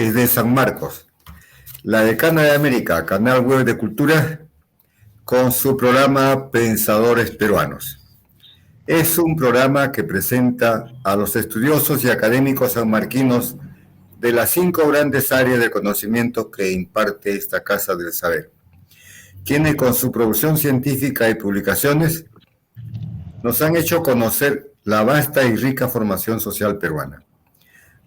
Desde San Marcos, la Decana de América, Canal Web de Cultura, con su programa Pensadores Peruanos. Es un programa que presenta a los estudiosos y académicos sanmarquinos de las 5 grandes áreas de conocimiento que imparte esta Casa del Saber, quienes con su producción científica y publicaciones nos han hecho conocer la vasta y rica formación social peruana.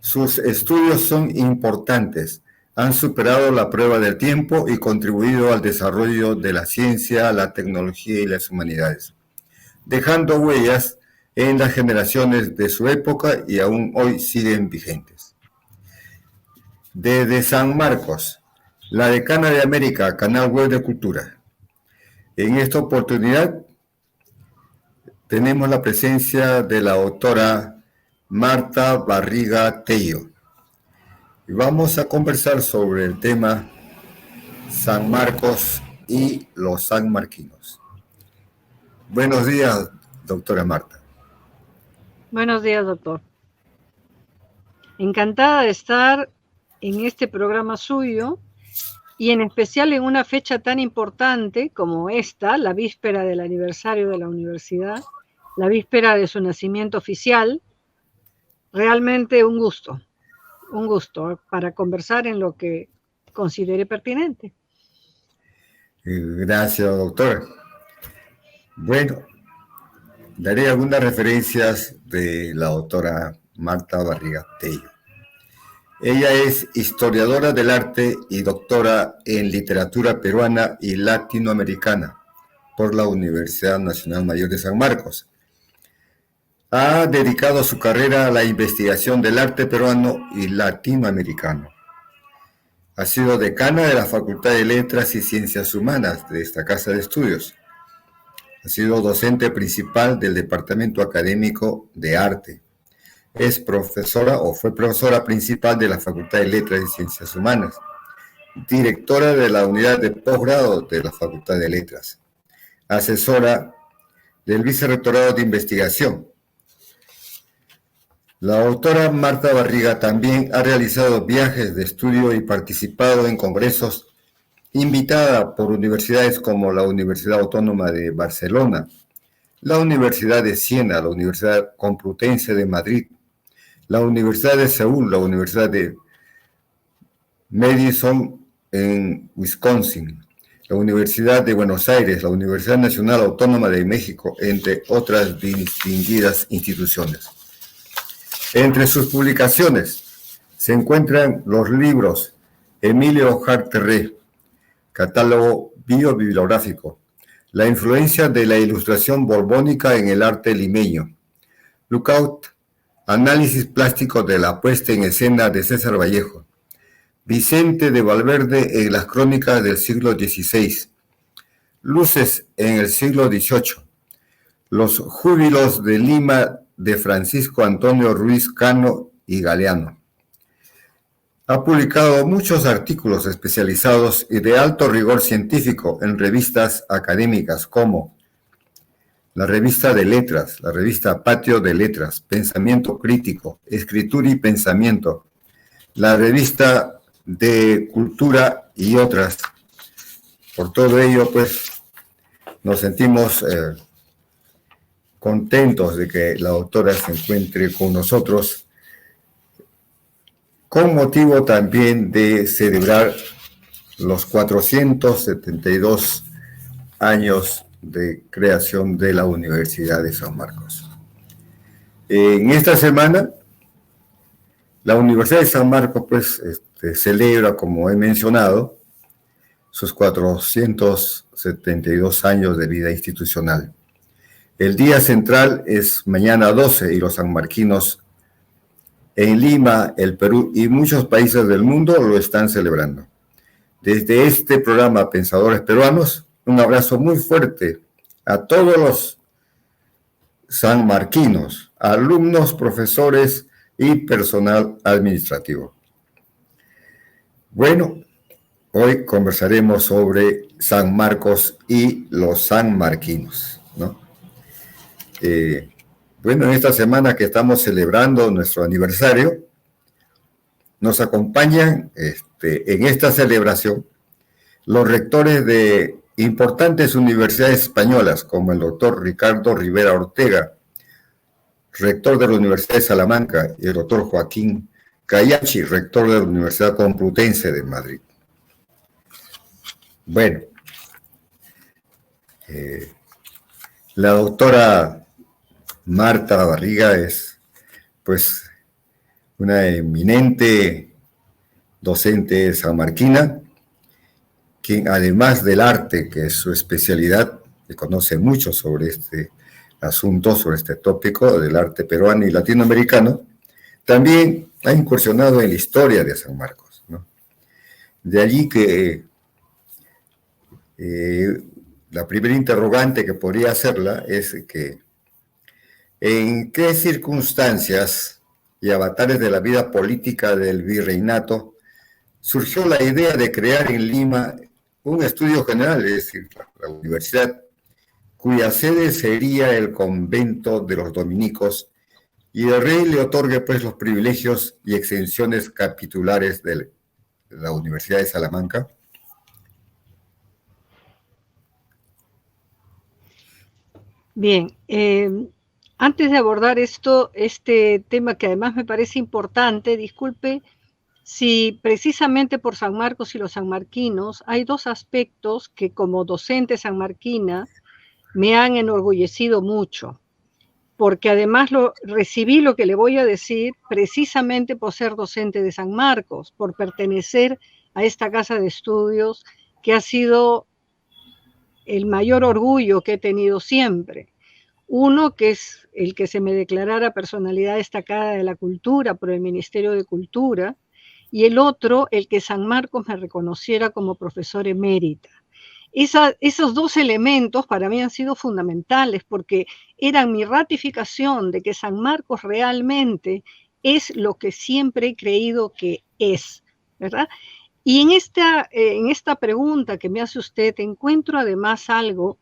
Sus estudios son importantes, han superado la prueba del tiempo y contribuido al desarrollo de la ciencia, la tecnología y las humanidades, dejando huellas en las generaciones de su época y aún hoy siguen vigentes. Desde San Marcos, la Decana de América, Canal Web de Cultura. En esta oportunidad tenemos la presencia de la autora Marta Barriga Tello. Y vamos a conversar sobre el tema San Marcos y los sanmarquinos. Buenos días, doctora Marta. Buenos días, doctor. Encantada de estar en este programa suyo y en especial en una fecha tan importante como esta, la víspera del aniversario de la universidad, la víspera de su nacimiento oficial. Realmente un gusto para conversar en lo que considere pertinente. Gracias, doctora. Bueno, daré algunas referencias de la doctora Marta Barriga Tello. Ella es historiadora del arte y doctora en literatura peruana y latinoamericana por la Universidad Nacional Mayor de San Marcos. Ha dedicado su carrera a la investigación del arte peruano y latinoamericano. Ha sido decana de la Facultad de Letras y Ciencias Humanas de esta casa de estudios. Ha sido docente principal del Departamento Académico de Arte. Es profesora o fue profesora principal de la Facultad de Letras y Ciencias Humanas. Directora de la unidad de posgrado de la Facultad de Letras. Asesora del Vicerrectorado de Investigación. La autora Marta Barriga también ha realizado viajes de estudio y participado en congresos, invitada por universidades como la Universidad Autónoma de Barcelona, la Universidad de Siena, la Universidad Complutense de Madrid, la Universidad de Seúl, la Universidad de Madison en Wisconsin, la Universidad de Buenos Aires, la Universidad Nacional Autónoma de México, entre otras distinguidas instituciones. Entre sus publicaciones se encuentran los libros Emilio Harterré, Catálogo Biobibliográfico, La influencia de la ilustración borbónica en el arte limeño, Lookout, Análisis plástico de la puesta en escena de César Vallejo, Vicente de Valverde en las crónicas del siglo XVI, Luces en el siglo XVIII, Los júbilos de Lima de Francisco Antonio Ruiz Cano y Galeano. Ha publicado muchos artículos especializados y de alto rigor científico en revistas académicas como la Revista de Letras, la Revista Patio de Letras, Pensamiento Crítico, Escritura y Pensamiento, la Revista de Cultura y otras. Por todo ello, pues, nos sentimos contentos de que la doctora se encuentre con nosotros con motivo también de celebrar los 472 años de creación de la Universidad de San Marcos. En esta semana, la Universidad de San Marcos pues, celebra, como he mencionado, sus 472 años de vida institucional. El día central es mañana 12 y los sanmarquinos en Lima, el Perú y muchos países del mundo lo están celebrando. Desde este programa Pensadores Peruanos, un abrazo muy fuerte a todos los sanmarquinos, alumnos, profesores y personal administrativo. Bueno, hoy conversaremos sobre San Marcos y los sanmarquinos, ¿no? Bueno, en esta semana que estamos celebrando nuestro aniversario, nos acompañan en esta celebración los rectores de importantes universidades españolas, como el doctor Ricardo Rivera Ortega, rector de la Universidad de Salamanca, y el doctor Joaquín Cayachi, rector de la Universidad Complutense de Madrid. Bueno, la doctora Marta Barriga es, pues, una eminente docente sanmarquina, quien además del arte, que es su especialidad, que conoce mucho sobre este asunto, sobre este tópico del arte peruano y latinoamericano, también ha incursionado en la historia de San Marcos, ¿no? De allí que la primera interrogante que podría hacerla es que ¿en qué circunstancias y avatares de la vida política del virreinato surgió la idea de crear en Lima un estudio general, es decir, la universidad, cuya sede sería el convento de los dominicos, y el rey le otorgue pues los privilegios y exenciones capitulares de la Universidad de Salamanca? Bien, antes de abordar este tema que además me parece importante, disculpe si precisamente por San Marcos y los sanmarquinos hay dos aspectos que como docente sanmarquina me han enorgullecido mucho, porque además recibí lo que le voy a decir precisamente por ser docente de San Marcos, por pertenecer a esta casa de estudios que ha sido el mayor orgullo que he tenido siempre. Uno, que es el que se me declarara personalidad destacada de la cultura por el Ministerio de Cultura, y el otro, el que San Marcos me reconociera como profesor emérita. Esos dos elementos para mí han sido fundamentales porque eran mi ratificación de que San Marcos realmente es lo que siempre he creído que es, ¿verdad? Y en esta pregunta que me hace usted encuentro además algo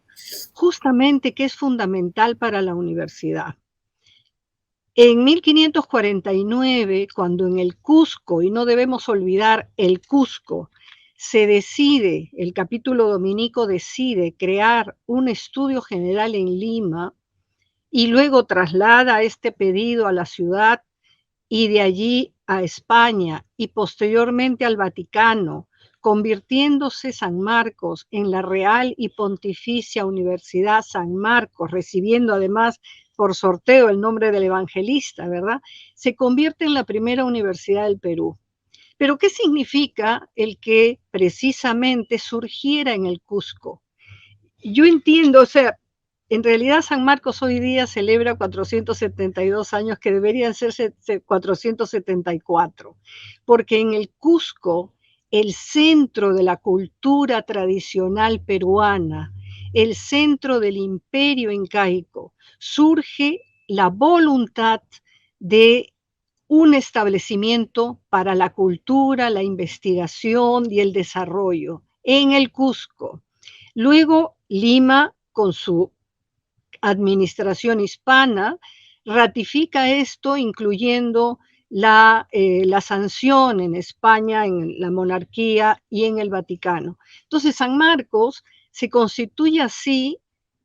justamente que es fundamental para la universidad. En 1549, cuando en el Cusco, y no debemos olvidar el Cusco, se decide, el capítulo dominico decide crear un estudio general en Lima y luego traslada este pedido a la ciudad y de allí a España y posteriormente al Vaticano, convirtiéndose San Marcos en la Real y Pontificia Universidad San Marcos, recibiendo además por sorteo el nombre del evangelista, ¿verdad? Se convierte en la primera universidad del Perú. Pero ¿qué significa el que precisamente surgiera en el Cusco? Yo entiendo, o sea, en realidad San Marcos hoy día celebra 472 años que deberían ser 474, porque en el Cusco, el centro de la cultura tradicional peruana, el centro del imperio incaico, surge la voluntad de un establecimiento para la cultura, la investigación y el desarrollo en el Cusco. Luego, Lima, con su administración hispana, ratifica esto, incluyendo la sanción en España, en la monarquía y en el Vaticano. Entonces, San Marcos se constituye así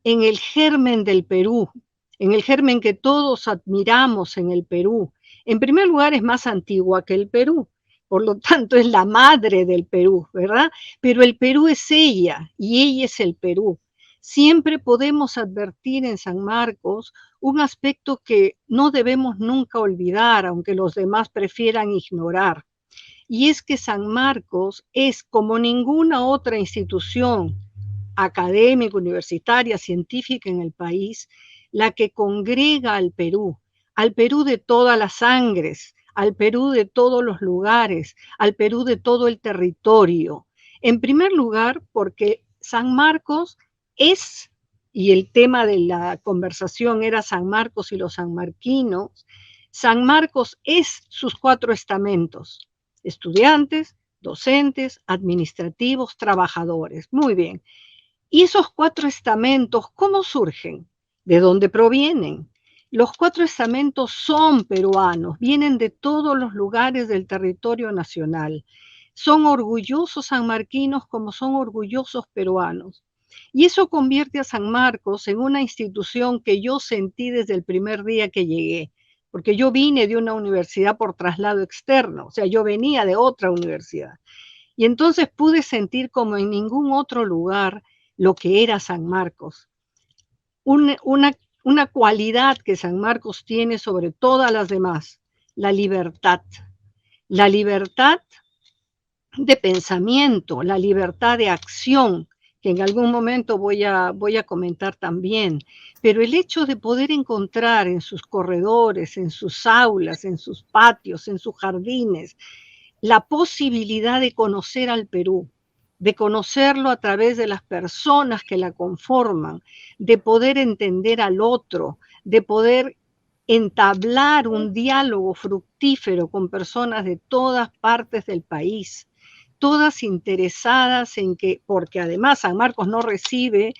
en el germen del Perú, en el germen que todos admiramos en el Perú. En primer lugar, es más antigua que el Perú, por lo tanto es la madre del Perú, ¿verdad? Pero el Perú es ella y ella es el Perú. Siempre podemos advertir en San Marcos un aspecto que no debemos nunca olvidar, aunque los demás prefieran ignorar, y es que San Marcos es como ninguna otra institución académica, universitaria, científica en el país, la que congrega al Perú de todas las sangres, al Perú de todos los lugares, al Perú de todo el territorio. En primer lugar, porque San Marcos es, y el tema de la conversación era San Marcos y los sanmarquinos, San Marcos es sus 4 estamentos: estudiantes, docentes, administrativos, trabajadores. Muy bien. ¿Y esos 4 estamentos cómo surgen? ¿De dónde provienen? Los 4 estamentos son peruanos, vienen de todos los lugares del territorio nacional. Son orgullosos sanmarquinos como son orgullosos peruanos. Y eso convierte a San Marcos en una institución que yo sentí desde el primer día que llegué, porque yo vine de una universidad por traslado externo, o sea, yo venía de otra universidad. Y entonces pude sentir como en ningún otro lugar lo que era San Marcos. Una cualidad que San Marcos tiene sobre todas las demás, la libertad. La libertad de pensamiento, la libertad de acción, que en algún momento voy a comentar también, pero el hecho de poder encontrar en sus corredores, en sus aulas, en sus patios, en sus jardines, la posibilidad de conocer al Perú, de conocerlo a través de las personas que la conforman, de poder entender al otro, de poder entablar un diálogo fructífero con personas de todas partes del país, todas interesadas en que, porque además San Marcos no recibe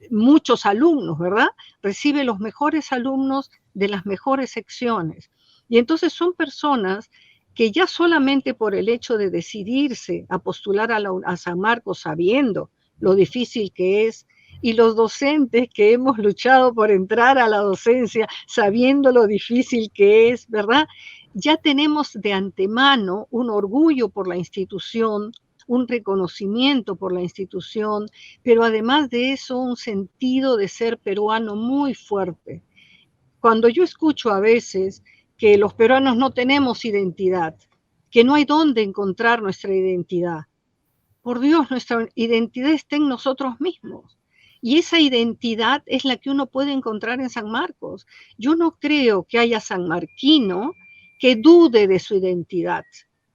muchos alumnos, ¿verdad? Recibe los mejores alumnos de las mejores secciones. Y entonces son personas que ya solamente por el hecho de decidirse a postular a San Marcos sabiendo lo difícil que es, y los docentes que hemos luchado por entrar a la docencia sabiendo lo difícil que es, ¿verdad? Ya tenemos de antemano un orgullo por la institución, un reconocimiento por la institución, pero además de eso un sentido de ser peruano muy fuerte. Cuando yo escucho a veces que los peruanos no tenemos identidad, que no hay dónde encontrar nuestra identidad, por Dios, nuestra identidad está en nosotros mismos. Y esa identidad es la que uno puede encontrar en San Marcos. Yo no creo que haya sanmarquino que dude de su identidad.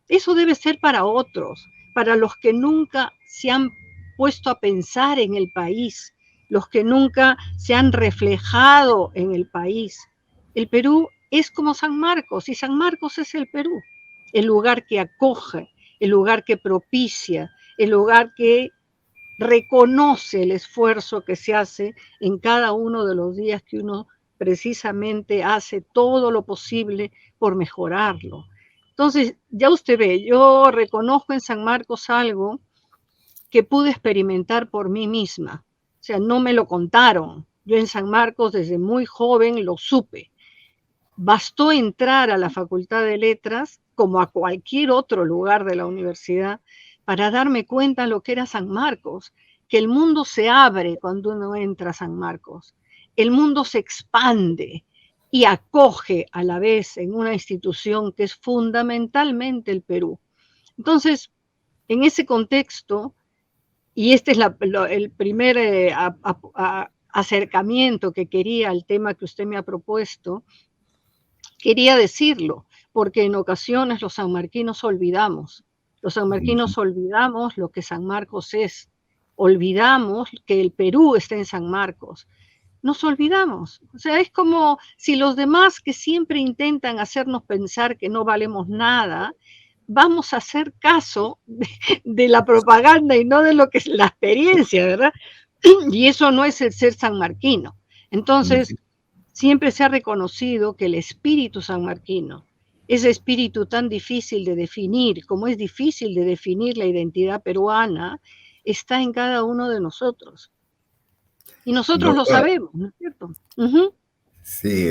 Eso debe ser para otros, para los que nunca se han puesto a pensar en el país, los que nunca se han reflejado en el país. El Perú es como San Marcos, y San Marcos es el Perú, el lugar que acoge, el lugar que propicia, el lugar que reconoce el esfuerzo que se hace en cada uno de los días que uno precisamente hace todo lo posible por mejorarlo. Entonces, ya usted ve, yo reconozco en San Marcos algo que pude experimentar por mí misma. O sea, no me lo contaron. Yo en San Marcos desde muy joven lo supe. Bastó entrar a la Facultad de Letras, como a cualquier otro lugar de la universidad, para darme cuenta de lo que era San Marcos, que el mundo se abre cuando uno entra a San Marcos. El mundo se expande y acoge a la vez en una institución que es fundamentalmente el Perú. Entonces, en ese contexto, y este es el primer acercamiento que quería al tema que usted me ha propuesto, quería decirlo, porque en ocasiones los sanmarquinos olvidamos. Los sanmarquinos olvidamos lo que San Marcos es. Olvidamos que el Perú está en San Marcos. Nos olvidamos. O sea, es como si los demás que siempre intentan hacernos pensar que no valemos nada, vamos a hacer caso de la propaganda y no de lo que es la experiencia, ¿verdad? Y eso no es el ser sanmarquino. Entonces, siempre se ha reconocido que el espíritu sanmarquino, ese espíritu tan difícil de definir, como es difícil de definir la identidad peruana, está en cada uno de nosotros. Y nosotros lo sabemos, ¿no es cierto? Sí,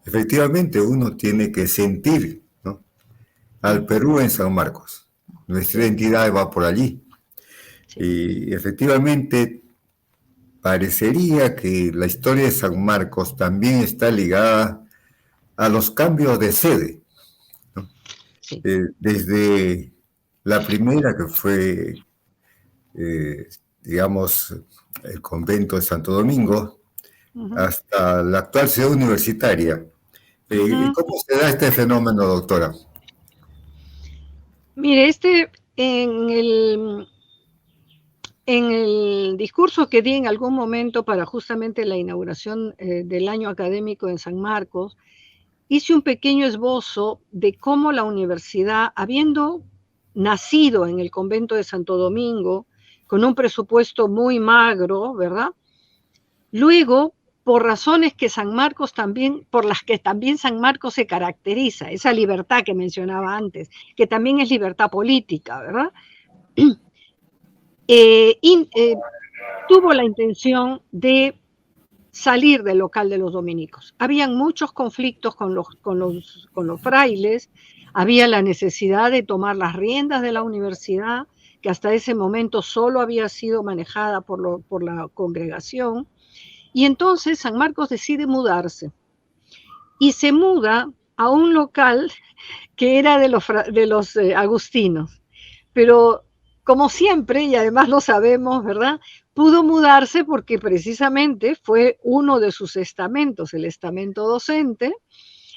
efectivamente uno tiene que sentir, ¿no?, al Perú en San Marcos. Nuestra identidad va por allí. Sí. Y efectivamente parecería que la historia de San Marcos también está ligada a los cambios de sede, ¿no? Sí. Desde la primera, que fue, digamos, el convento de Santo Domingo, hasta la actual ciudad universitaria. ¿Cómo se da este fenómeno, doctora? Mire, en el discurso que di en algún momento para justamente la inauguración del año académico en San Marcos, hice un pequeño esbozo de cómo la universidad, habiendo nacido en el convento de Santo Domingo, con un presupuesto muy magro, ¿verdad? Luego por razones que por las que también San Marcos se caracteriza, esa libertad que mencionaba antes, que también es libertad política, ¿verdad? Tuvo la intención de salir del local de los dominicos. Habían muchos conflictos con los frailes, había la necesidad de tomar las riendas de la universidad, que hasta ese momento solo había sido manejada por la congregación, y entonces San Marcos decide mudarse, y se muda a un local que era de los agustinos, pero como siempre, y además lo sabemos, ¿verdad?, pudo mudarse porque precisamente fue uno de sus estamentos, el estamento docente,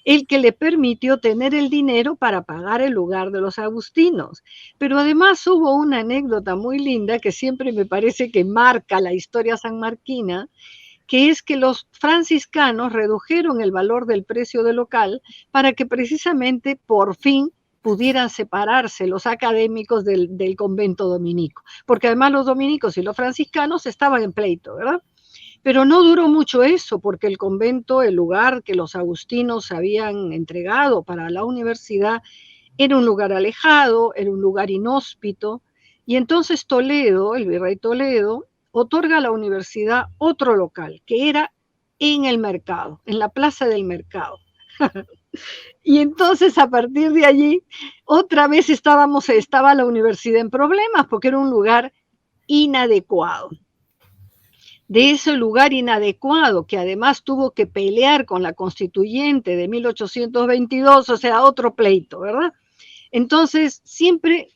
el que le permitió tener el dinero para pagar el lugar de los agustinos. Pero además hubo una anécdota muy linda que siempre me parece que marca la historia sanmarquina, que es que los franciscanos redujeron el valor del precio del local para que precisamente por fin pudieran separarse los académicos del convento dominico, porque además los dominicos y los franciscanos estaban en pleito, ¿verdad? Pero no duró mucho eso, porque el convento, el lugar que los agustinos habían entregado para la universidad, era un lugar alejado, era un lugar inhóspito, y entonces Toledo, el virrey Toledo, otorga a la universidad otro local, que era en el mercado, en la plaza del mercado. Y entonces a partir de allí, otra vez estaba la universidad en problemas, porque era un lugar inadecuado. De ese lugar inadecuado, que además tuvo que pelear con la constituyente de 1822, o sea, otro pleito, ¿verdad? Entonces, siempre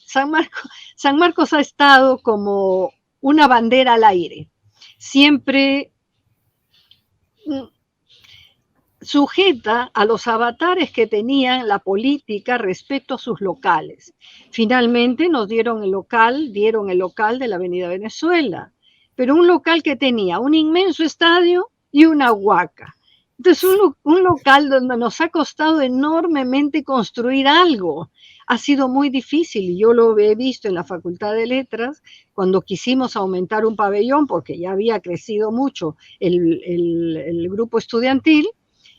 San Marcos ha estado como una bandera al aire, siempre sujeta a los avatares que tenían la política respecto a sus locales. Finalmente nos dieron el local de la Avenida Venezuela, pero un local que tenía un inmenso estadio y una huaca. Entonces, un local donde nos ha costado enormemente construir algo. Ha sido muy difícil, y yo lo he visto en la Facultad de Letras, cuando quisimos aumentar un pabellón, porque ya había crecido mucho el grupo estudiantil.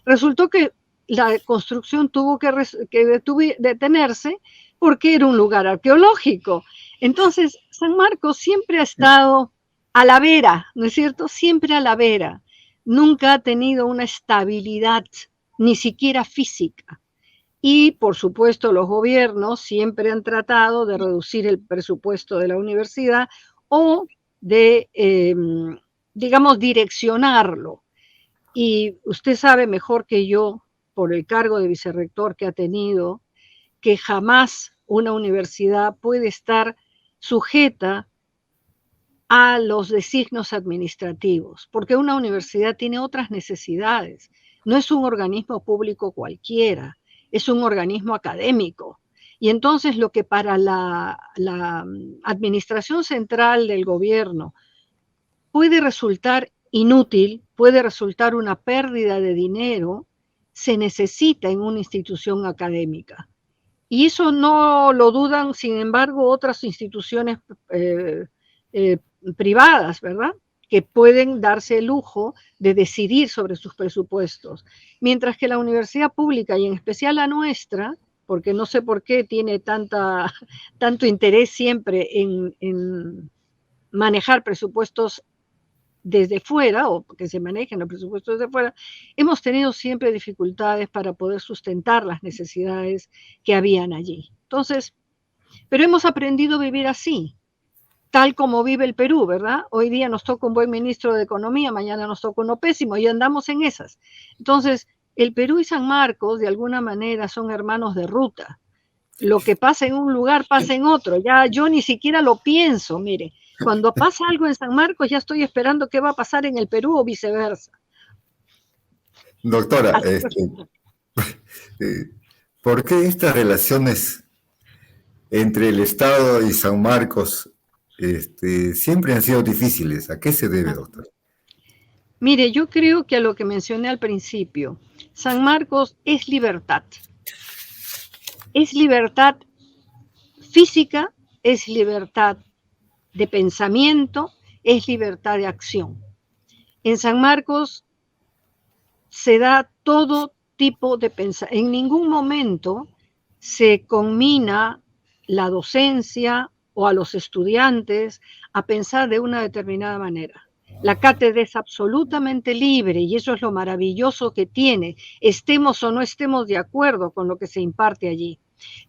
Resultó que la construcción tuvo que detenerse porque era un lugar arqueológico. Entonces, San Marcos siempre ha estado a la vera, ¿no es cierto? Siempre a la vera. Nunca ha tenido una estabilidad, ni siquiera física. Y, por supuesto, los gobiernos siempre han tratado de reducir el presupuesto de la universidad o de, digamos, direccionarlo. Y usted sabe mejor que yo, por el cargo de vicerrector que ha tenido, que jamás una universidad puede estar sujeta a los designios administrativos, porque una universidad tiene otras necesidades. No es un organismo público cualquiera, es un organismo académico. Y entonces lo que para la administración central del gobierno puede resultar inútil, puede resultar una pérdida de dinero, se necesita en una institución académica. Y eso no lo dudan, sin embargo, otras instituciones privadas, ¿verdad?, que pueden darse el lujo de decidir sobre sus presupuestos. Mientras que la universidad pública, y en especial la nuestra, porque no sé por qué tiene tanto interés siempre en manejar presupuestos desde fuera, o que se manejen los presupuestos desde fuera, hemos tenido siempre dificultades para poder sustentar las necesidades que habían allí. Entonces, pero hemos aprendido a vivir así, tal como vive el Perú, ¿verdad? Hoy día nos toca un buen ministro de Economía, mañana nos toca uno pésimo, y andamos en esas. Entonces, el Perú y San Marcos, de alguna manera, son hermanos de ruta. Lo que pasa en un lugar pasa en otro. Ya yo ni siquiera lo pienso, mire. Cuando pasa algo en San Marcos, ya estoy esperando qué va a pasar en el Perú o viceversa. Doctora, ¿por qué estas relaciones entre el Estado y San Marcos siempre han sido difíciles? ¿A qué se debe, doctora? Mire, yo creo que a lo que mencioné al principio, San Marcos es libertad. Es libertad física, es libertad de pensamiento, es libertad de acción. En San Marcos se da todo tipo de pensamiento. En ningún momento se conmina la docencia o a los estudiantes a pensar de una determinada manera. La cátedra es absolutamente libre y eso es lo maravilloso que tiene, estemos o no estemos de acuerdo con lo que se imparte allí.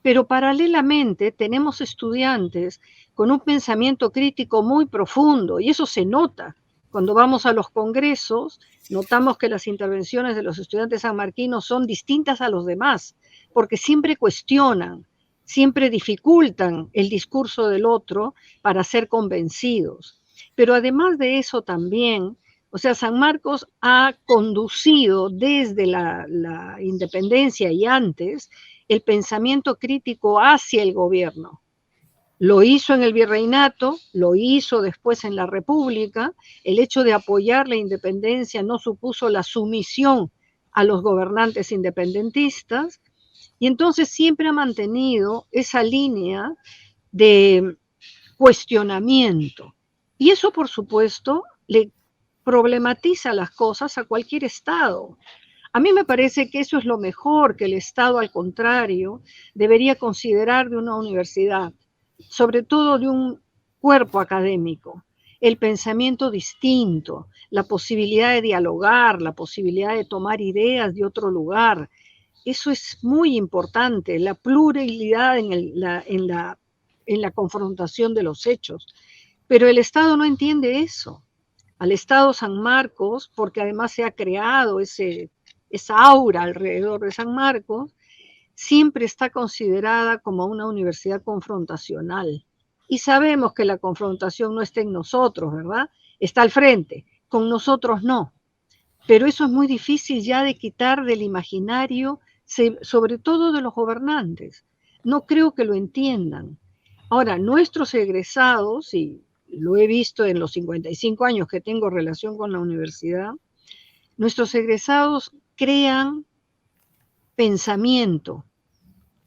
Pero paralelamente tenemos estudiantes con un pensamiento crítico muy profundo y eso se nota. Cuando vamos a los congresos, notamos que las intervenciones de los estudiantes sanmarquinos son distintas a los demás, porque siempre cuestionan, siempre dificultan el discurso del otro para ser convencidos. Pero además de eso también, o sea, San Marcos ha conducido desde la independencia y antes el pensamiento crítico hacia el gobierno. Lo hizo en el virreinato, lo hizo después en la República. El hecho de apoyar la independencia no supuso la sumisión a los gobernantes independentistas, y entonces siempre ha mantenido esa línea de cuestionamiento. Y eso, por supuesto, le problematiza las cosas a cualquier Estado. A mí me parece que eso es lo mejor que el Estado, al contrario, debería considerar de una universidad, sobre todo de un cuerpo académico, el pensamiento distinto, la posibilidad de dialogar, la posibilidad de tomar ideas de otro lugar. Eso es muy importante, la pluralidad en la confrontación de los hechos. Pero el Estado no entiende eso. Al Estado San Marcos, porque además se ha creado esa aura alrededor de San Marcos, siempre está considerada como una universidad confrontacional. Y sabemos que la confrontación no está en nosotros, ¿verdad? Está al frente, con nosotros no. Pero eso es muy difícil ya de quitar del imaginario, sobre todo de los gobernantes. No creo que lo entiendan. Ahora, nuestros egresados, y lo he visto en los 55 años que tengo relación con la universidad, nuestros egresados crean pensamiento,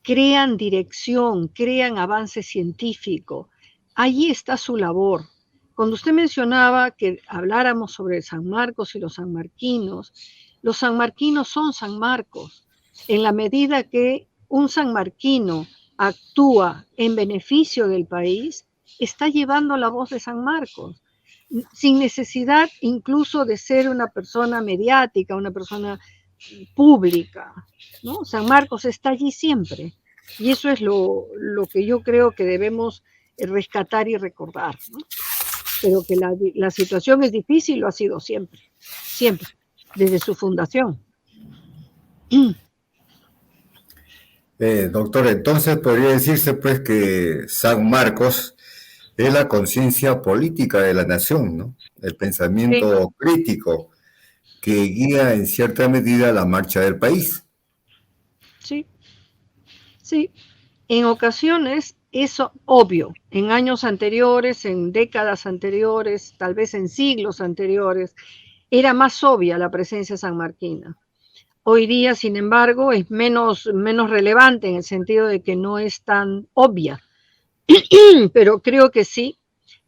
crean dirección, crean avance científico. Allí está su labor. Cuando usted mencionaba que habláramos sobre San Marcos y los sanmarquinos son San Marcos, en la medida que un sanmarquino actúa en beneficio del país, está llevando la voz de San Marcos, sin necesidad incluso de ser una persona mediática, una persona pública, ¿no? San Marcos está allí siempre, y eso es lo que yo creo que debemos rescatar y recordar, ¿no? Pero que la situación es difícil, lo ha sido siempre, siempre, desde su fundación. Doctor, entonces podría decirse pues que San Marcos es la conciencia política de la nación, ¿no? El pensamiento Sí, crítico que guía en cierta medida la marcha del país. sí, sí. En ocasiones es obvio, en años anteriores, en décadas anteriores, tal vez en siglos anteriores, era más obvia la presencia sanmarquina. Hoy día, sin embargo, es menos relevante en el sentido de que no es tan obvia, pero creo que sí,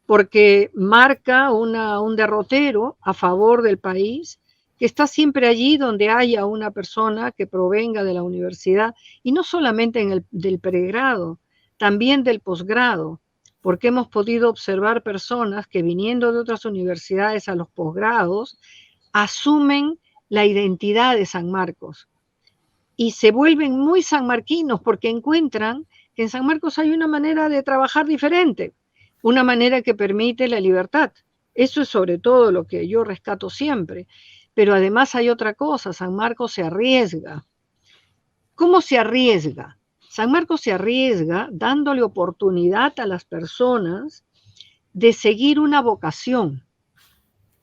porque marca un derrotero a favor del país, que está siempre allí donde haya una persona que provenga de la universidad, y no solamente del pregrado, también del posgrado, porque hemos podido observar personas que viniendo de otras universidades a los posgrados, asumen la identidad de San Marcos y se vuelven muy sanmarquinos porque encuentran que en San Marcos hay una manera de trabajar diferente, una manera que permite la libertad. Eso es sobre todo lo que yo rescato siempre. Pero además hay otra cosa, San Marcos se arriesga. ¿Cómo se arriesga? San Marcos se arriesga dándole oportunidad a las personas de seguir una vocación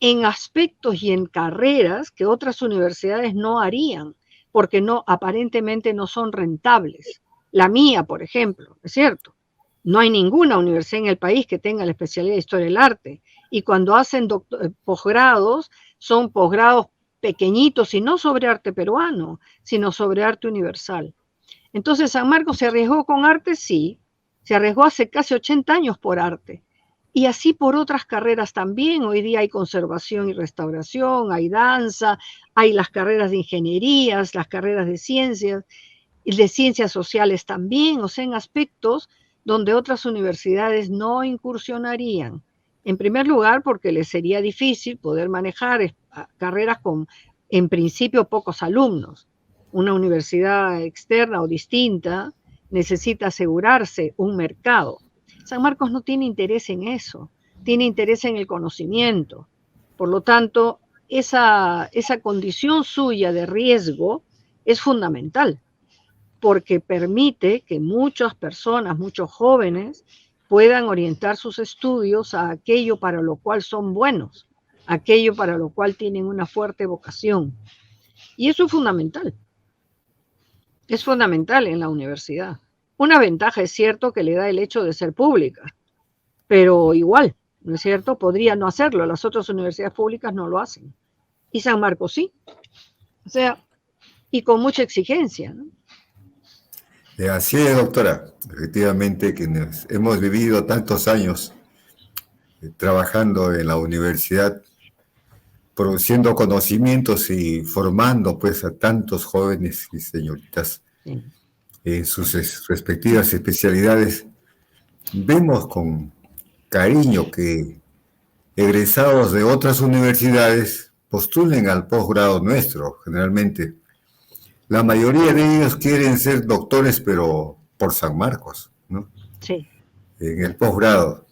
en aspectos y en carreras que otras universidades no harían, porque aparentemente no son rentables. La mía, por ejemplo, es cierto. No hay ninguna universidad en el país que tenga la especialidad de Historia del Arte. Y cuando hacen posgrados, son posgrados pequeñitos y no sobre arte peruano, sino sobre arte universal. Entonces, San Marcos se arriesgó con arte, sí. Se arriesgó hace casi 80 años por arte. Y así por otras carreras también. Hoy día hay conservación y restauración, hay danza, hay las carreras de ingenierías, las carreras de ciencias sociales también, o sea, en aspectos donde otras universidades no incursionarían. En primer lugar, porque les sería difícil poder manejar carreras con, en principio, pocos alumnos. Una universidad externa o distinta necesita asegurarse un mercado. San Marcos no tiene interés en eso, tiene interés en el conocimiento. Por lo tanto, esa condición suya de riesgo es fundamental, porque permite que muchas personas, muchos jóvenes, puedan orientar sus estudios a aquello para lo cual son buenos, aquello para lo cual tienen una fuerte vocación. Y eso es fundamental en la universidad. Una ventaja es cierto que le da el hecho de ser pública, pero igual, ¿no es cierto? Podría no hacerlo, las otras universidades públicas no lo hacen. Y San Marcos sí. O sea, y con mucha exigencia, ¿no? Así es, doctora. Efectivamente, quienes hemos vivido tantos años trabajando en la universidad, produciendo conocimientos y formando pues a tantos jóvenes y señoritas Sí. En sus respectivas especialidades, vemos con cariño que egresados de otras universidades postulen al posgrado nuestro, generalmente. La mayoría de ellos quieren ser doctores, pero por San Marcos, ¿no? Sí. En el posgrado.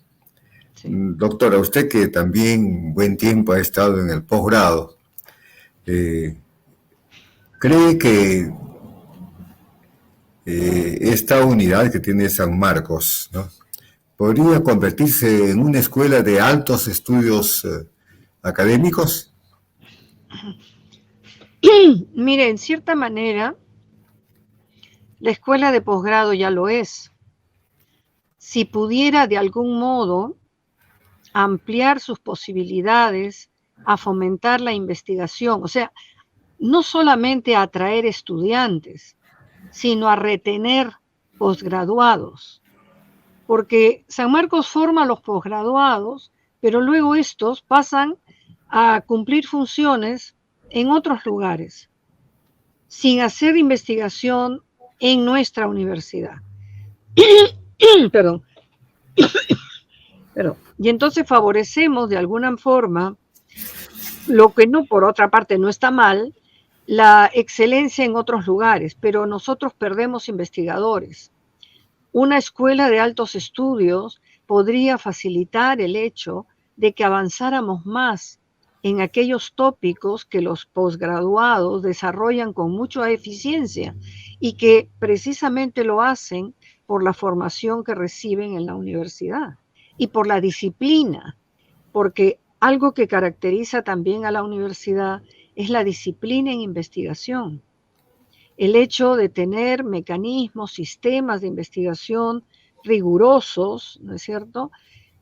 Sí. Doctora, usted que también buen tiempo ha estado en el posgrado, ¿cree que esta unidad que tiene San Marcos, ¿no?, podría convertirse en una escuela de altos estudios académicos? Mire, en cierta manera, la escuela de posgrado ya lo es. Si pudiera de algún modo ampliar sus posibilidades a fomentar la investigación, o sea, no solamente a atraer estudiantes, sino a retener posgraduados, porque San Marcos forma a los posgraduados, pero luego estos pasan a cumplir funciones en otros lugares, sin hacer investigación en nuestra universidad. Perdón. Y entonces favorecemos de alguna forma, lo que no, por otra parte, no está mal, la excelencia en otros lugares, pero nosotros perdemos investigadores. Una escuela de altos estudios podría facilitar el hecho de que avanzáramos más en aquellos tópicos que los posgraduados desarrollan con mucha eficiencia y que precisamente lo hacen por la formación que reciben en la universidad y por la disciplina, porque algo que caracteriza también a la universidad es la disciplina en investigación. El hecho de tener mecanismos, sistemas de investigación rigurosos, ¿no es cierto?,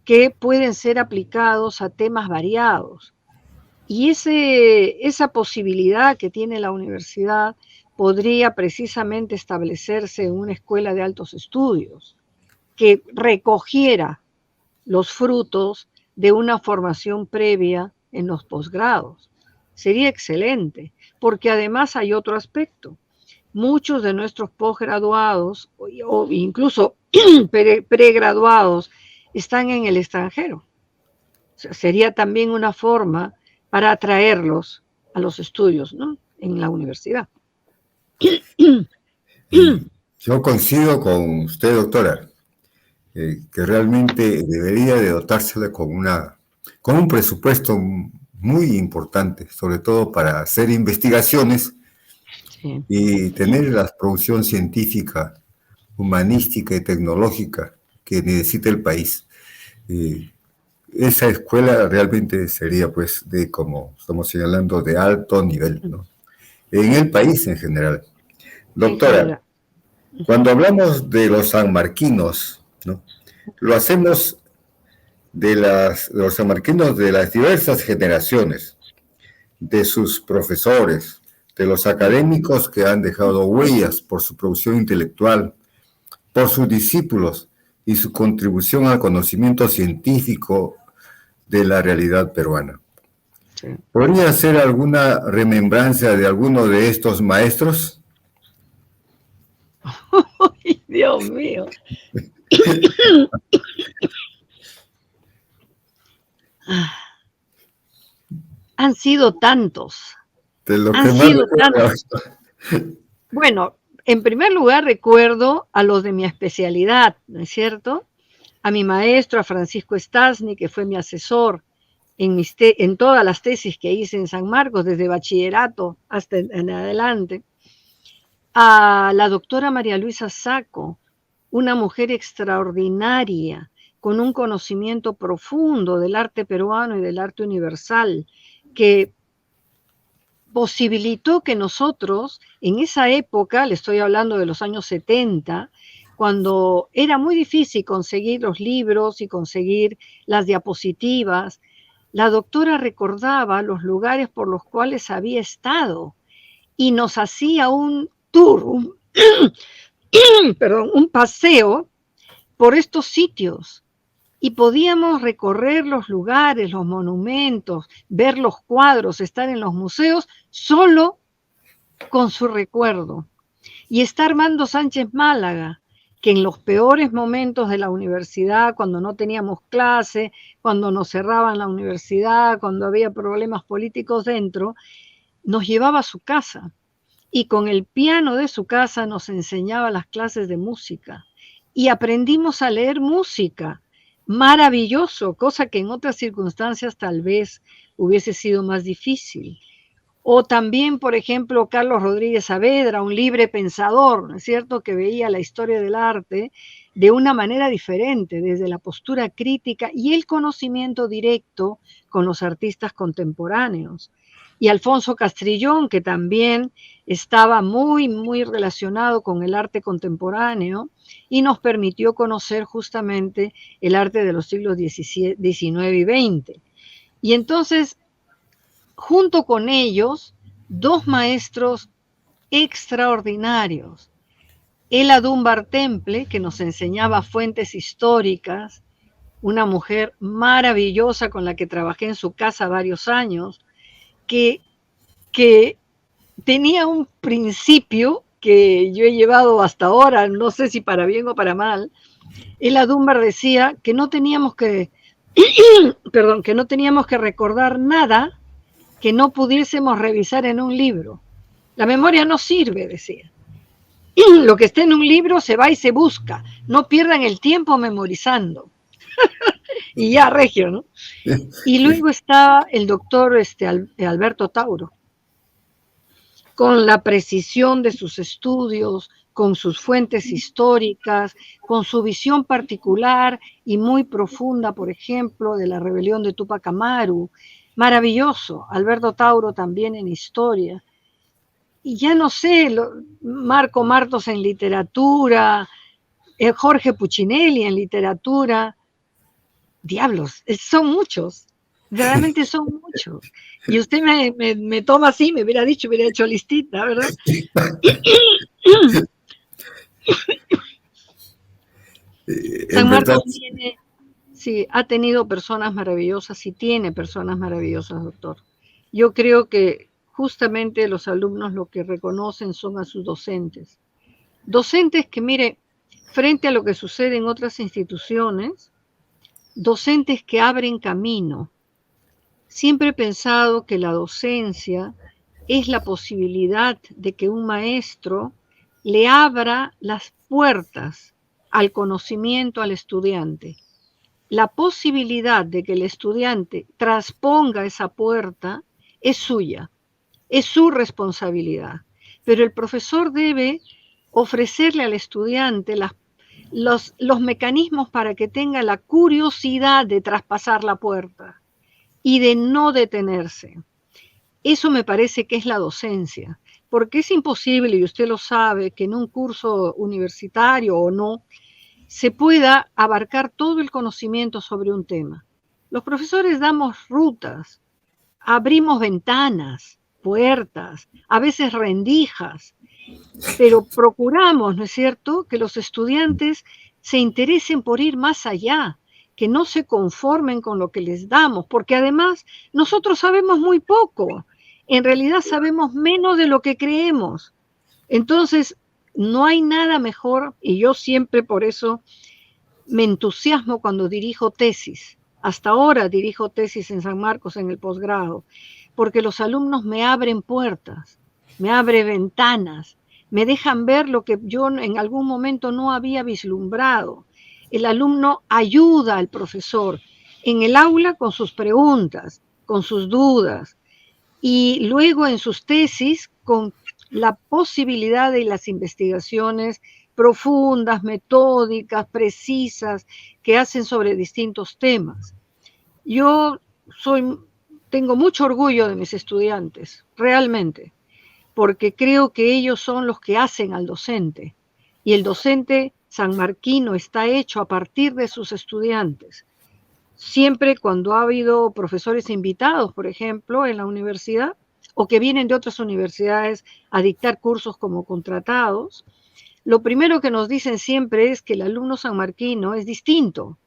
que pueden ser aplicados a temas variados. Y esa posibilidad que tiene la universidad podría precisamente establecerse en una escuela de altos estudios que recogiera los frutos de una formación previa en los posgrados. Sería excelente, porque además hay otro aspecto. Muchos de nuestros posgraduados o incluso pregraduados están en el extranjero. O sea, sería también una forma para atraerlos a los estudios, ¿no?, en la universidad. Yo coincido con usted, doctora, que realmente debería de dotársela con un presupuesto muy importante, sobre todo para hacer investigaciones. Sí. Y tener la producción científica, humanística y tecnológica que necesita el país. Esa escuela realmente sería, pues, como estamos señalando, de alto nivel, ¿no?, en el país en general. Doctora, cuando hablamos de los sanmarquinos, ¿no?, lo hacemos de los sanmarquinos de las diversas generaciones, de sus profesores, de los académicos que han dejado huellas por su producción intelectual, por sus discípulos y su contribución al conocimiento científico de la realidad peruana. Sí. ¿Podría hacer alguna remembranza de alguno de estos maestros? ¡Ay, Dios mío! Han sido tantos. De lo que Han más sido recuerdo. tantos. Bueno, en primer lugar recuerdo a los de mi especialidad, ¿no es cierto? A mi maestro, a Francisco Stasny, que fue mi asesor en todas las tesis que hice en San Marcos, desde bachillerato hasta en adelante. A la doctora María Luisa Sacco, una mujer extraordinaria, con un conocimiento profundo del arte peruano y del arte universal, que posibilitó que nosotros, en esa época, le estoy hablando de los años 70, cuando era muy difícil conseguir los libros y conseguir las diapositivas, la doctora recordaba los lugares por los cuales había estado y nos hacía un tour, un paseo por estos sitios. Y podíamos recorrer los lugares, los monumentos, ver los cuadros, estar en los museos, solo con su recuerdo. Y está Armando Sánchez Málaga, que en los peores momentos de la universidad, cuando no teníamos clase, cuando nos cerraban la universidad, cuando había problemas políticos dentro, nos llevaba a su casa. Y con el piano de su casa nos enseñaba las clases de música. Y aprendimos a leer música. Maravilloso, cosa que en otras circunstancias tal vez hubiese sido más difícil. O también, por ejemplo, Carlos Rodríguez Saavedra, un libre pensador, ¿no es cierto?, que veía la historia del arte de una manera diferente, desde la postura crítica y el conocimiento directo con los artistas contemporáneos. Y Alfonso Castrillón, que también estaba muy, muy relacionado con el arte contemporáneo y nos permitió conocer justamente el arte de los siglos XIX y XX. Y entonces, junto con ellos, dos maestros extraordinarios. Ela Dunbar Temple, que nos enseñaba fuentes históricas, una mujer maravillosa con la que trabajé en su casa varios años, que tenía un principio que yo he llevado hasta ahora, no sé si para bien o para mal. Ela Dunbar decía que no teníamos que, que no teníamos que recordar nada que no pudiésemos revisar en un libro. La memoria no sirve, decía. Lo que esté en un libro se va y se busca. No pierdan el tiempo memorizando. Y ya, regio, ¿no? Y luego está el doctor Alberto Tauro, con la precisión de sus estudios, con sus fuentes históricas, con su visión particular y muy profunda, por ejemplo, de la rebelión de Túpac Amaru. Maravilloso. Alberto Tauro también en historia. Y ya no sé, Marco Martos en literatura, Jorge Puccinelli en literatura. Diablos, son muchos. Realmente son muchos. Y usted me toma así, me hubiera dicho, hubiera hecho listita, ¿verdad? San Marcos tiene, sí, ha tenido personas maravillosas y tiene personas maravillosas, doctor. Yo creo que justamente los alumnos lo que reconocen son a sus docentes. Docentes que, mire, frente a lo que sucede en otras instituciones, docentes que abren camino. Siempre he pensado que la docencia es la posibilidad de que un maestro le abra las puertas al conocimiento al estudiante. La posibilidad de que el estudiante trasponga esa puerta es suya, es su responsabilidad. Pero el profesor debe ofrecerle al estudiante los mecanismos para que tenga la curiosidad de traspasar la puerta y de no detenerse. Eso me parece que es la docencia, porque es imposible, y usted lo sabe, que en un curso universitario o no, se pueda abarcar todo el conocimiento sobre un tema. Los profesores damos rutas, abrimos ventanas, puertas, a veces rendijas, pero procuramos, ¿no es cierto?, que los estudiantes se interesen por ir más allá, que no se conformen con lo que les damos, porque además nosotros sabemos muy poco, en realidad sabemos menos de lo que creemos. Entonces, no hay nada mejor, y yo siempre por eso me entusiasmo cuando dirijo tesis. Hasta ahora dirijo tesis en San Marcos en el posgrado, porque los alumnos me abren puertas, me abren ventanas, me dejan ver lo que yo en algún momento no había vislumbrado. El alumno ayuda al profesor en el aula con sus preguntas, con sus dudas, y luego en sus tesis con la posibilidad de las investigaciones profundas, metódicas, precisas, que hacen sobre distintos temas. Yo tengo mucho orgullo de mis estudiantes, realmente, porque creo que ellos son los que hacen al docente, y el docente sanmarquino está hecho a partir de sus estudiantes. Siempre cuando ha habido profesores invitados, por ejemplo, en la universidad, o que vienen de otras universidades a dictar cursos como contratados, lo primero que nos dicen siempre es que el alumno sanmarquino es distinto,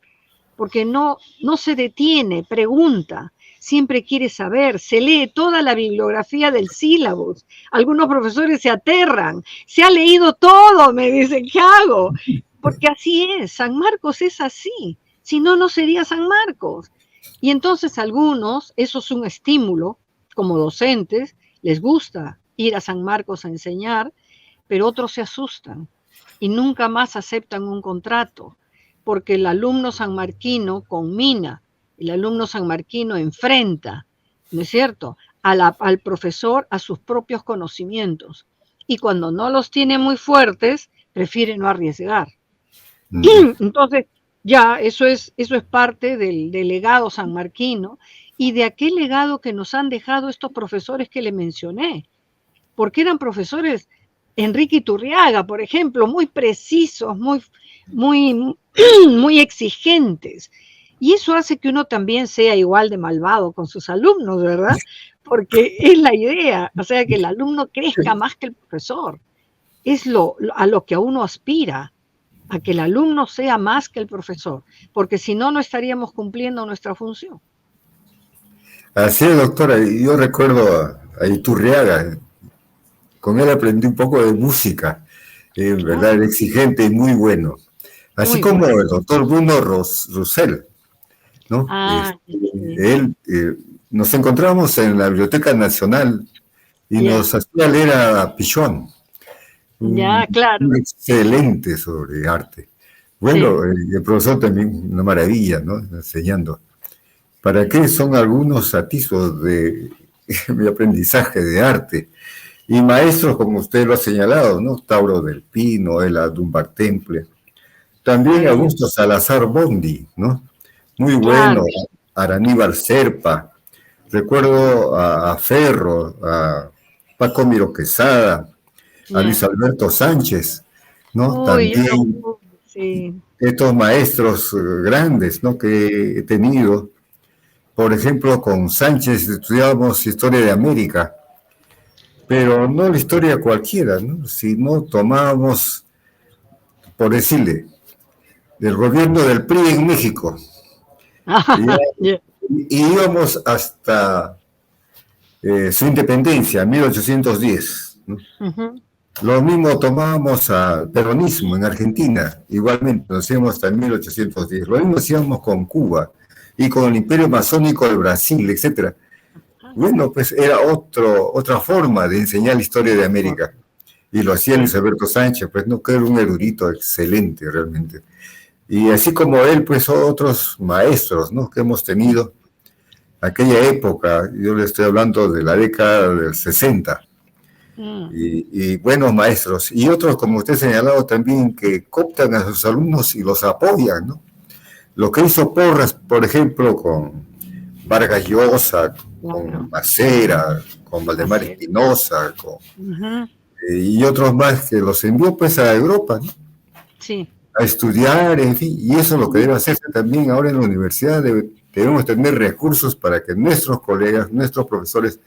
porque no se detiene, pregunta, siempre quiere saber, se lee toda la bibliografía del sílabus. Algunos profesores se aterran, se ha leído todo, me dicen, ¿qué hago? Porque así es, San Marcos es así, si no, no sería San Marcos. Y entonces algunos, eso es un estímulo, como docentes, les gusta ir a San Marcos a enseñar, pero otros se asustan y nunca más aceptan un contrato, porque el alumno sanmarquino conmina, el alumno sanmarquino enfrenta, ¿no es cierto?, al profesor a sus propios conocimientos. Y cuando no los tiene muy fuertes, prefiere no arriesgar. Entonces, ya, eso es parte del legado sanmarquino y de aquel legado que nos han dejado estos profesores que le mencioné, porque eran profesores, Enrique Iturriaga, por ejemplo, muy precisos, muy exigentes. Y eso hace que uno también sea igual de malvado con sus alumnos, ¿verdad? Porque es la idea, o sea, que el alumno crezca más que el profesor. Es a lo que a uno aspira, a que el alumno sea más que el profesor, porque si no, no estaríamos cumpliendo nuestra función. Así es, doctora. Yo recuerdo a Iturriaga, con él aprendí un poco de música, ¿verdad? Era exigente y muy bueno. Así muy como bueno. El doctor Bruno Roussel, ¿no? Él, nos encontramos en la Biblioteca Nacional y nos hacía leer a Pichon. Claro. Excelente sobre arte. Bueno, el profesor también, una maravilla, ¿no? Enseñando. ¿Para qué son algunos atisbos de mi aprendizaje de arte? Y maestros, como usted lo ha señalado, ¿no? Tauro del Pino, Ela Dunbar Temple. También Augusto Salazar Bondi, ¿no? Muy bueno. Araníbal Serpa. Recuerdo a Ferro, a Paco Miro Quesada, a Luis Alberto Sánchez, ¿no? También estos maestros grandes, ¿no? Que he tenido. Por ejemplo, con Sánchez estudiábamos Historia de América, pero no la historia cualquiera, ¿no? Sino tomábamos, por decirle, del gobierno del PRI en México. Y íbamos hasta su independencia, 1810, ¿no? Lo mismo tomábamos a peronismo en Argentina, igualmente, nos íbamos hasta 1810. Lo mismo hacíamos con Cuba y con el Imperio Masónico de Brasil, etc. Bueno, pues era otra forma de enseñar la historia de América. Y lo hacía Luis Alberto Sánchez, pues no, que era un erudito excelente realmente. Y así como él, pues otros maestros, ¿no? Que hemos tenido aquella época, yo le estoy hablando de la década del 60. Y buenos maestros. Y otros, como usted ha señalado también, que cooptan a sus alumnos y los apoyan, ¿no? Lo que hizo Porras, por ejemplo, con Vargas Llosa, con Macera, con Valdemar Espinosa, y otros más que los envió pues a Europa, ¿no? Sí. A estudiar, en fin, y eso es lo que debe hacerse también ahora en la universidad. Debemos tener recursos para que nuestros colegas, nuestros profesores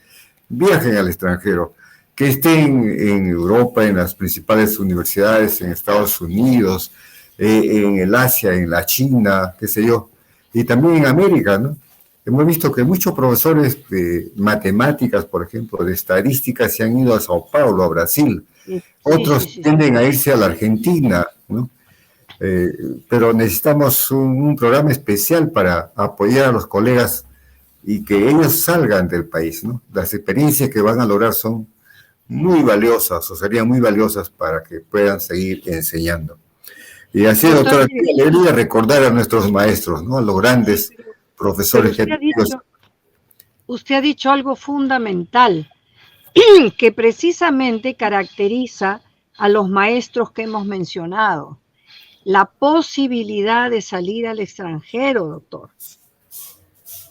viajen al extranjero, que estén en Europa, en las principales universidades, en Estados Unidos, en el Asia, en la China, qué sé yo, y también en América, ¿no? Hemos visto que muchos profesores de matemáticas, por ejemplo, de estadística, se han ido a Sao Paulo, a Brasil. Sí, sí, sí, Otros sí, sí. tienden a irse a la Argentina, ¿no? Eh, pero necesitamos un programa especial para apoyar a los colegas y que ellos salgan del país, ¿no? Las experiencias que van a lograr son muy valiosas o serían muy valiosas para que puedan seguir enseñando. Y así, Doctor, doctora, mire, debería recordar a nuestros maestros, ¿no? A los sí, grandes pero profesores que tuvimos. usted ha dicho algo fundamental que precisamente caracteriza a los maestros que hemos mencionado. La posibilidad de salir al extranjero, doctor.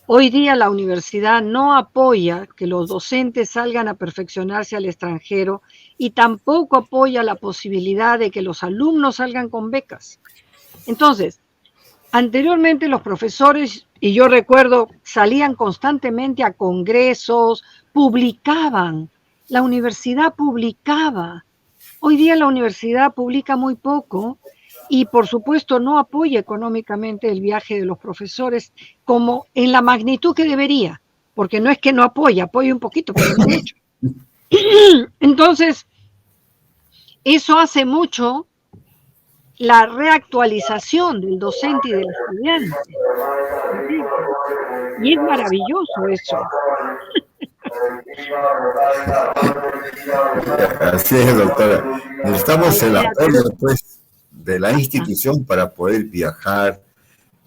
Hoy día la universidad no apoya que los docentes salgan a perfeccionarse al extranjero y tampoco apoya la posibilidad de que los alumnos salgan con becas. Entonces, anteriormente los profesores, y yo recuerdo, salían constantemente a congresos, publicaban, la universidad publicaba. Hoy día la universidad publica muy poco y por supuesto no apoya económicamente el viaje de los profesores como en la magnitud que debería, porque no es que no apoya, apoya un poquito, pero no mucho. Entonces, eso hace mucho la reactualización del docente y del estudiante. Y es maravilloso eso. Así es, doctora. Necesitamos O el sea, apoyo, pues, de la ah, institución para poder viajar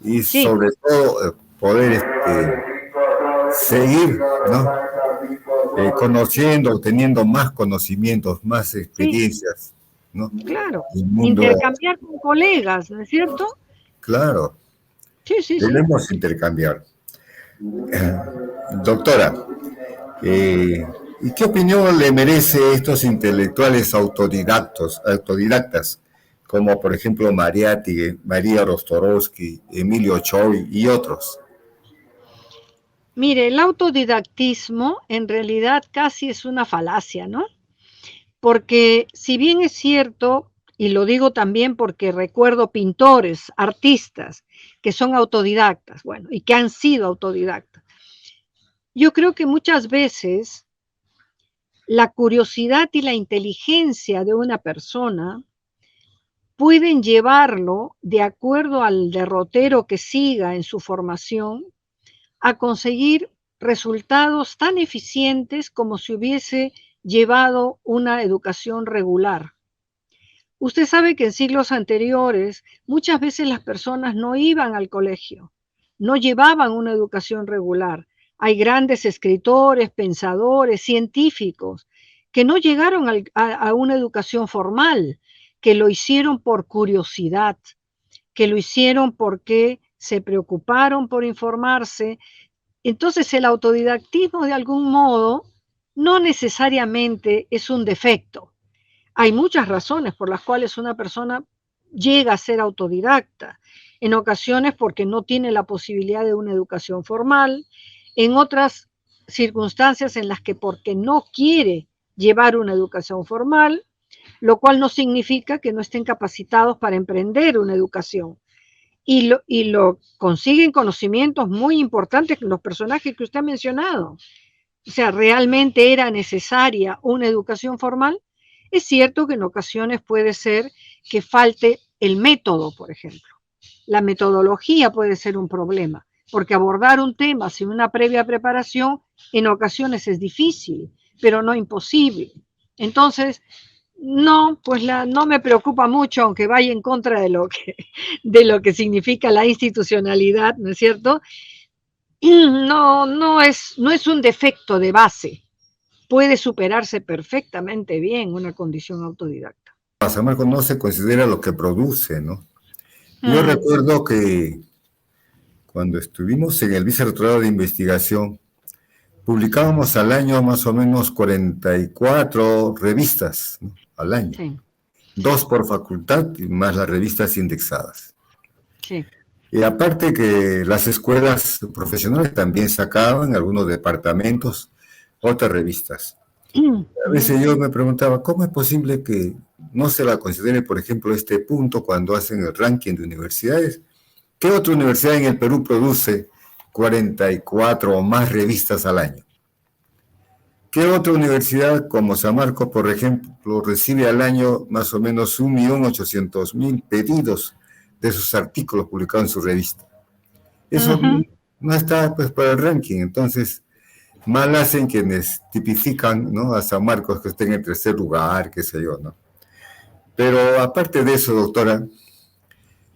y sí, sobre todo poder seguir, ¿no? Conociendo, teniendo más conocimientos, más sí, experiencias, ¿no? claro. El mundo, Intercambiar con colegas, ¿no es cierto? claro, Sí, sí, sí. debemos intercambiar. Doctora, ¿y qué opinión le merece estos intelectuales autodidactas, como por ejemplo Mariátegui, María Rostorowski, Emilio Choi y otros? Mire, el autodidactismo en realidad casi es una falacia, ¿no? Porque si bien es cierto, y lo digo también porque recuerdo pintores, artistas, que son autodidactas, bueno, y que han sido autodidactas, yo creo que muchas veces la curiosidad y la inteligencia de una persona pueden llevarlo, de acuerdo al derrotero que siga en su formación, a conseguir resultados tan eficientes como si hubiese llevado una educación regular. Usted sabe que en siglos anteriores muchas veces las personas no iban al colegio, no llevaban una educación regular. Hay grandes escritores, pensadores, científicos que no llegaron a una educación formal, que lo hicieron por curiosidad, que lo hicieron porque se preocuparon por informarse. Entonces el autodidactismo de algún modo no necesariamente es un defecto. Hay muchas razones por las cuales una persona llega a ser autodidacta. En ocasiones porque no tiene la posibilidad de una educación formal, en otras circunstancias en las que porque no quiere llevar una educación formal, lo cual no significa que no estén capacitados para emprender una educación. Y lo consiguen conocimientos muy importantes los personajes que usted ha mencionado. O sea, ¿realmente era necesaria una educación formal? Es cierto que en ocasiones puede ser que falte el método, por ejemplo. La metodología puede ser un problema, porque abordar un tema sin una previa preparación en ocasiones es difícil, pero no imposible. Entonces, no, pues no me preocupa mucho, aunque vaya en contra de lo que significa la institucionalidad, ¿no es cierto? No es un defecto de base, puede superarse perfectamente bien una condición autodidacta. San Marcos no se considera lo que produce, ¿no? Yo Mm, recuerdo que cuando estuvimos en el Vicerrectorado de Investigación, publicábamos al año más o menos 44 revistas, ¿no? Al año. sí, sí, 2 por facultad y más las revistas indexadas. sí, Y aparte que las escuelas profesionales también sacaban, algunos departamentos, otras revistas. A veces yo me preguntaba, ¿cómo es posible que no se la considere, por ejemplo, este punto cuando hacen el ranking de universidades? ¿Qué otra universidad en el Perú produce 44 o más revistas al año? ¿Qué otra universidad como San Marcos, por ejemplo, recibe al año más o menos 1.800.000 pedidos de sus artículos publicados en su revista? Eso no está pues para el ranking. Entonces, mal hacen quienes tipifican, ¿no?, a San Marcos que esté en el tercer lugar, qué sé yo, ¿no? Pero aparte de eso, doctora,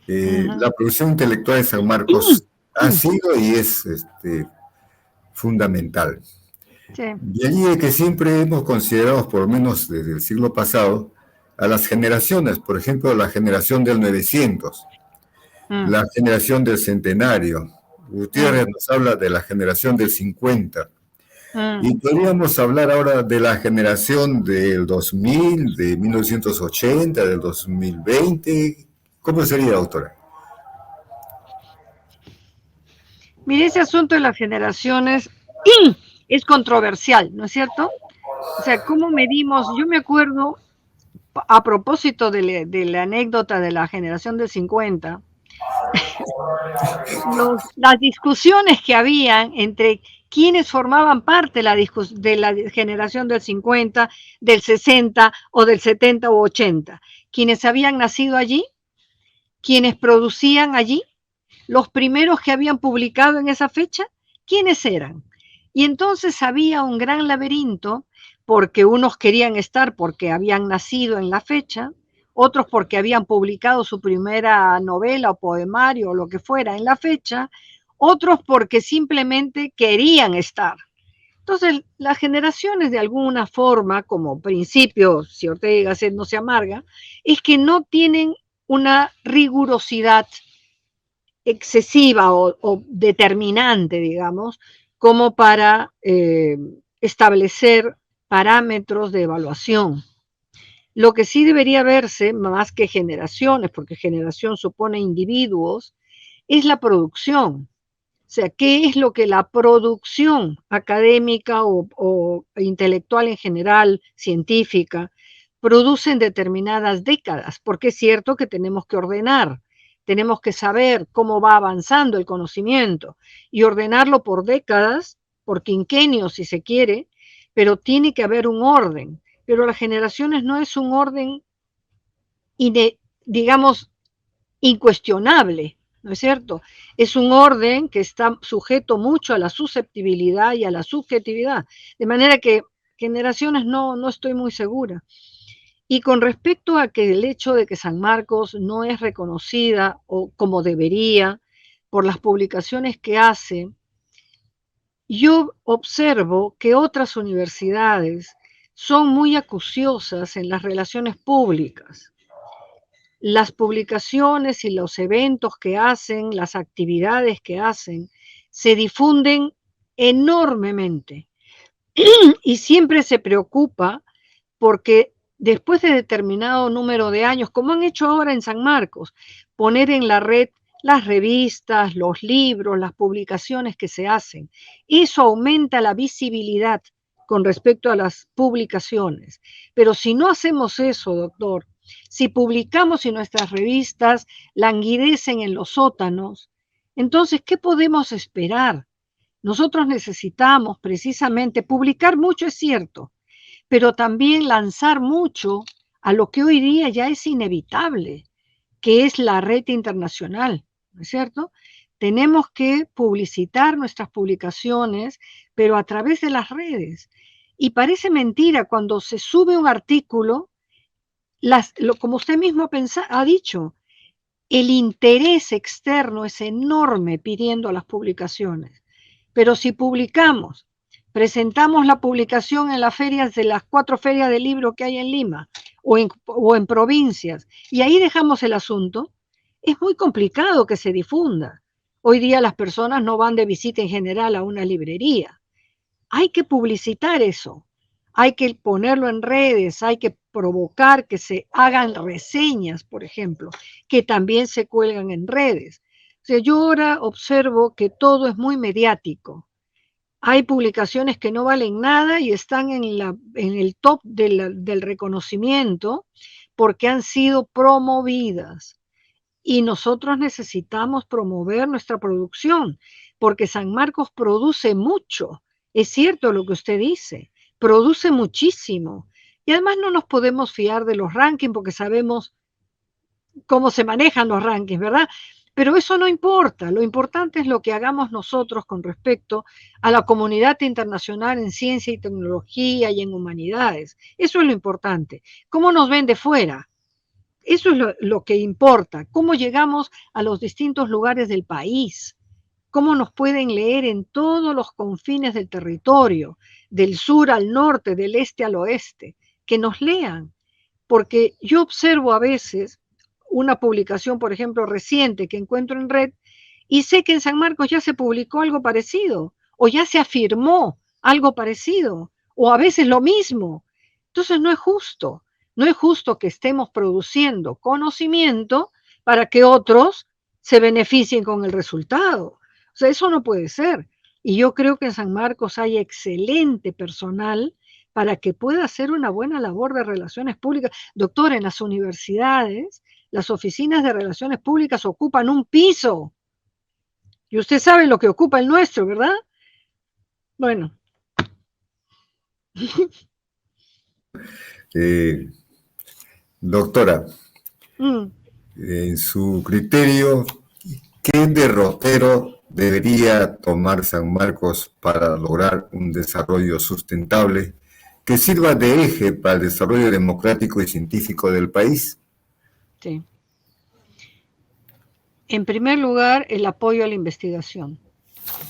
la producción intelectual de San Marcos ha sido y es fundamental. Sí. De allí de que siempre hemos considerado, por lo menos desde el siglo pasado, a las generaciones, por ejemplo, la generación del 900, la generación del centenario. Gutiérrez nos habla de la generación del 50. Y podríamos hablar ahora de la generación del 2000, de 1980, del 2020. ¿Cómo sería, doctora? Mire, ese asunto de las generaciones es controversial, ¿no es cierto? O sea, ¿cómo medimos? Yo me acuerdo, a propósito de la anécdota de la generación del 50, las discusiones que habían entre quienes formaban parte de la generación del 50, del 60 o del 70 o 80, quienes habían nacido allí, quienes producían allí, los primeros que habían publicado en esa fecha, ¿quiénes eran? Y entonces había un gran laberinto porque unos querían estar porque habían nacido en la fecha, otros porque habían publicado su primera novela o poemario o lo que fuera en la fecha, otros porque simplemente querían estar. Entonces, las generaciones de alguna forma, como principio, si Ortega y Gasset no se amarga, es que no tienen una rigurosidad excesiva o determinante, digamos, como para establecer parámetros de evaluación. Lo que sí debería verse, más que generaciones, porque generación supone individuos, es la producción. O sea, ¿qué es lo que la producción académica o intelectual en general, científica, produce en determinadas décadas? Porque es cierto que tenemos que ordenar, tenemos que saber cómo va avanzando el conocimiento y ordenarlo por décadas, por quinquenios si se quiere, pero tiene que haber un orden. Pero las generaciones no es un orden, digamos, incuestionable, ¿no es cierto? Es un orden que está sujeto mucho a la susceptibilidad y a la subjetividad, de manera que generaciones no estoy muy segura. Y con respecto a que el hecho de que San Marcos no es reconocida o como debería por las publicaciones que hace, yo observo que otras universidades son muy acuciosas en las relaciones públicas. Las publicaciones y los eventos que hacen, las actividades que hacen, se difunden enormemente y siempre se preocupa porque después de determinado número de años, como han hecho ahora en San Marcos, poner en la red las revistas, los libros, las publicaciones que se hacen. Eso aumenta la visibilidad con respecto a las publicaciones. Pero si no hacemos eso, doctor, si publicamos y nuestras revistas languidecen en los sótanos, entonces, ¿qué podemos esperar? Nosotros necesitamos precisamente publicar mucho, es cierto, pero también lanzar mucho a lo que hoy día ya es inevitable, que es la red internacional, ¿no es cierto? Tenemos que publicitar nuestras publicaciones, pero a través de las redes. Y parece mentira cuando se sube un artículo, como usted mismo ha dicho, el interés externo es enorme pidiendo las publicaciones. Pero si publicamos, presentamos la publicación en las ferias de las 4 ferias de libro que hay en Lima o en provincias, y ahí dejamos el asunto, es muy complicado que se difunda. Hoy día las personas no van de visita en general a una librería. Hay que publicitar eso, hay que ponerlo en redes, hay que provocar que se hagan reseñas, por ejemplo, que también se cuelgan en redes. O sea, yo ahora observo que todo es muy mediático hay publicaciones que no valen nada y están en el top del reconocimiento porque han sido promovidas. Y nosotros necesitamos promover nuestra producción, porque San Marcos produce mucho. Es cierto lo que usted dice, produce muchísimo. Y además no nos podemos fiar de los rankings porque sabemos cómo se manejan los rankings, ¿verdad? Pero eso no importa, lo importante es lo que hagamos nosotros con respecto a la comunidad internacional en ciencia y tecnología y en humanidades. Eso es lo importante. ¿Cómo nos ven de fuera? Eso es lo que importa. ¿Cómo llegamos a los distintos lugares del país? ¿Cómo nos pueden leer en todos los confines del territorio, del sur al norte, del este al oeste? Que nos lean. Porque yo observo a veces una publicación, por ejemplo, reciente que encuentro en red y sé que en San Marcos ya se publicó algo parecido o ya se afirmó algo parecido o a veces lo mismo. Entonces no es justo. No es justo que estemos produciendo conocimiento para que otros se beneficien con el resultado. O sea, eso no puede ser. Y yo creo que en San Marcos hay excelente personal para que pueda hacer una buena labor de relaciones públicas. Doctor, en las universidades, las oficinas de relaciones públicas ocupan un piso. Y usted sabe lo que ocupa el nuestro, ¿verdad? Bueno. Doctora, en su criterio, ¿qué derrotero debería tomar San Marcos para lograr un desarrollo sustentable que sirva de eje para el desarrollo democrático y científico del país? Sí. En primer lugar, el apoyo a la investigación.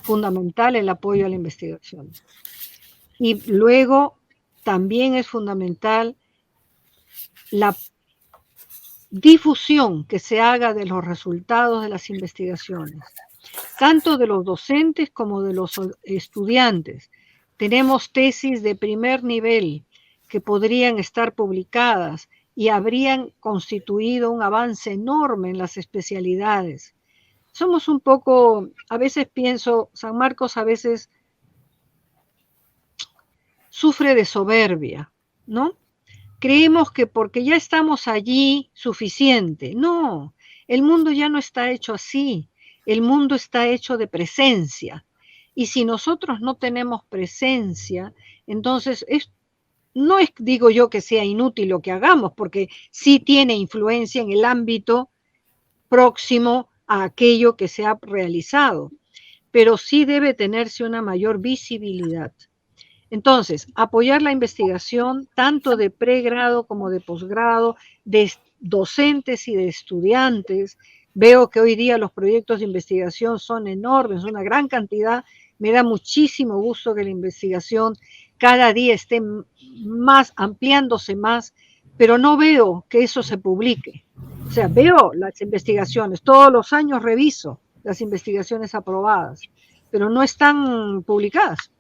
Fundamental el apoyo a la investigación. Y luego también es fundamental la difusión que se haga de los resultados de las investigaciones, tanto de los docentes como de los estudiantes. Tenemos tesis de primer nivel que podrían estar publicadas y habrían constituido un avance enorme en las especialidades. Somos un poco, a veces pienso, San Marcos a veces sufre de soberbia, ¿no? Creemos que porque ya estamos allí, suficiente. No, el mundo ya no está hecho así. El mundo está hecho de presencia. Y si nosotros no tenemos presencia, entonces no es, digo yo, que sea inútil lo que hagamos, porque sí tiene influencia en el ámbito próximo a aquello que se ha realizado, pero sí debe tenerse una mayor visibilidad. Entonces, apoyar la investigación tanto de pregrado como de posgrado, de docentes y de estudiantes. Veo que hoy día los proyectos de investigación son enormes, una gran cantidad. Me da muchísimo gusto que la investigación cada día esté más, ampliándose más, pero no veo que eso se publique. O sea, veo las investigaciones, todos los años reviso las investigaciones aprobadas, pero no están publicadas.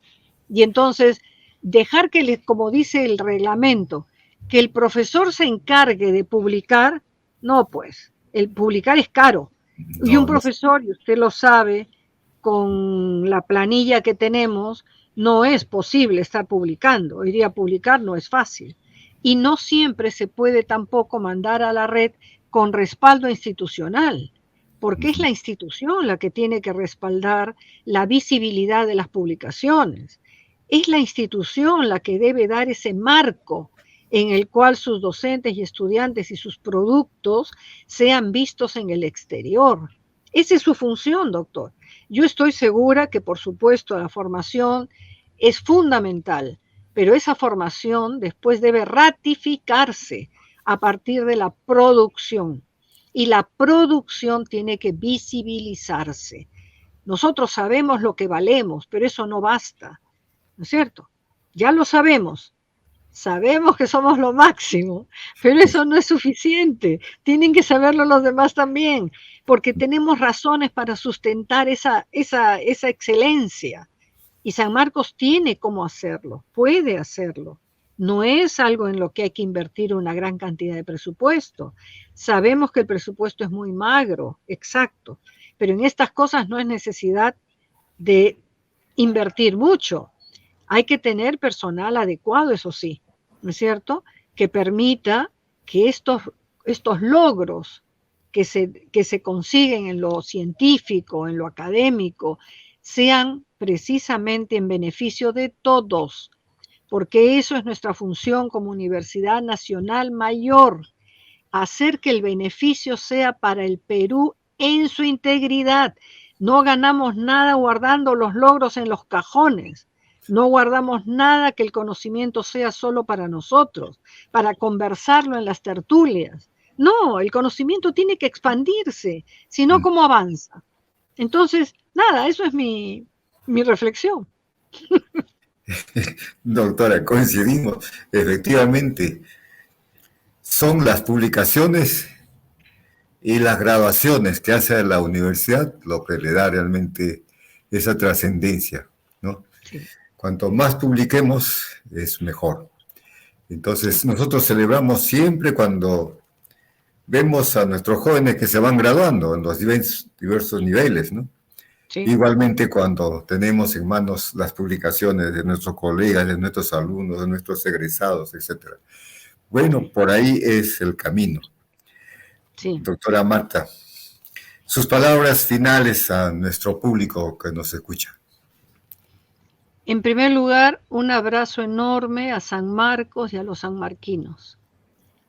Y entonces, dejar que, como dice el reglamento, que el profesor se encargue de publicar, no, pues, el publicar es caro. Y un profesor, y usted lo sabe, con la planilla que tenemos, no es posible estar publicando. Hoy día publicar no es fácil. Y no siempre se puede tampoco mandar a la red con respaldo institucional, porque es la institución la que tiene que respaldar la visibilidad de las publicaciones. Es la institución la que debe dar ese marco en el cual sus docentes y estudiantes y sus productos sean vistos en el exterior. Esa es su función, doctor. Yo estoy segura que, por supuesto, la formación es fundamental, pero esa formación después debe ratificarse a partir de la producción. Y la producción tiene que visibilizarse. Nosotros sabemos lo que valemos, pero eso no basta. ¿No es cierto? Ya lo sabemos que somos lo máximo, pero eso no es suficiente. Tienen que saberlo los demás también, porque tenemos razones para sustentar esa excelencia. Y San Marcos tiene cómo hacerlo, puede hacerlo. No es algo en lo que hay que invertir una gran cantidad de presupuesto. Sabemos que el presupuesto es muy magro, exacto, pero en estas cosas no es necesidad de invertir mucho. Hay que tener personal adecuado, eso sí, ¿no es cierto?, que permita que estos logros que se consiguen en lo científico, en lo académico, sean precisamente en beneficio de todos, porque eso es nuestra función como Universidad Nacional Mayor, hacer que el beneficio sea para el Perú en su integridad. No ganamos nada guardando los logros en los cajones. No guardamos nada que el conocimiento sea solo para nosotros, para conversarlo en las tertulias. No, el conocimiento tiene que expandirse, si no, ¿cómo avanza? Entonces, nada, eso es mi reflexión. Doctora, coincidimos. Efectivamente, son las publicaciones y las graduaciones que hace la universidad lo que le da realmente esa trascendencia, ¿no? Sí. Cuanto más publiquemos, es mejor. Entonces, nosotros celebramos siempre cuando vemos a nuestros jóvenes que se van graduando en los diversos niveles, ¿no? Sí. Igualmente cuando tenemos en manos las publicaciones de nuestros colegas, de nuestros alumnos, de nuestros egresados, etc. Bueno, por ahí es el camino. Sí. Doctora Marta, sus palabras finales a nuestro público que nos escucha. En primer lugar, un abrazo enorme a San Marcos y a los sanmarquinos.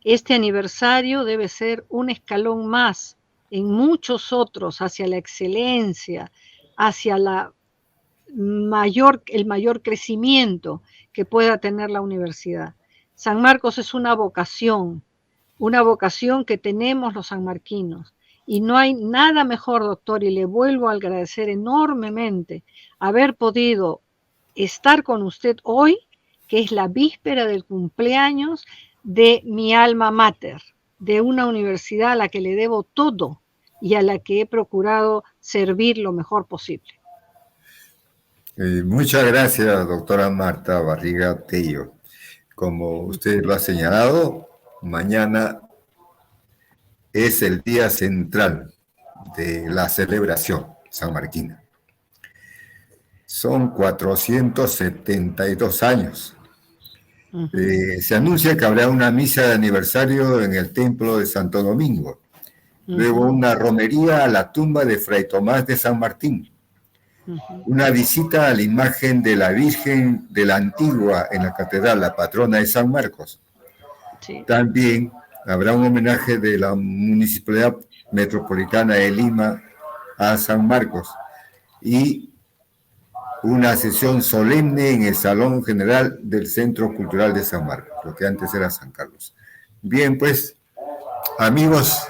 Este aniversario debe ser un escalón más en muchos otros hacia la excelencia, hacia el mayor crecimiento que pueda tener la universidad. San Marcos es una vocación que tenemos los sanmarquinos. Y no hay nada mejor, doctor, y le vuelvo a agradecer enormemente haber podido estar con usted hoy, que es la víspera del cumpleaños de mi alma mater, de una universidad a la que le debo todo y a la que he procurado servir lo mejor posible. Muchas gracias, doctora Marta Barriga Tello. Como usted lo ha señalado, mañana es el día central de la celebración sanmarquina. Son 472 años. Se anuncia que habrá una misa de aniversario en el templo de Santo Domingo. Luego una romería a la tumba de Fray Tomás de San Martín. Una visita a la imagen de la Virgen de la Antigua en la catedral, la patrona de San Marcos. Sí. También habrá un homenaje de la Municipalidad Metropolitana de Lima a San Marcos y una sesión solemne en el Salón General del Centro Cultural de San Marcos, lo que antes era San Carlos. Bien, pues, amigos,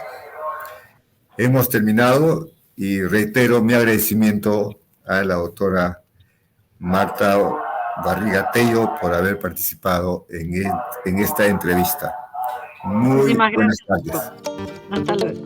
hemos terminado y reitero mi agradecimiento a la doctora Marta Barriga Tello por haber participado en esta entrevista. Muy buenas tardes. Hasta luego.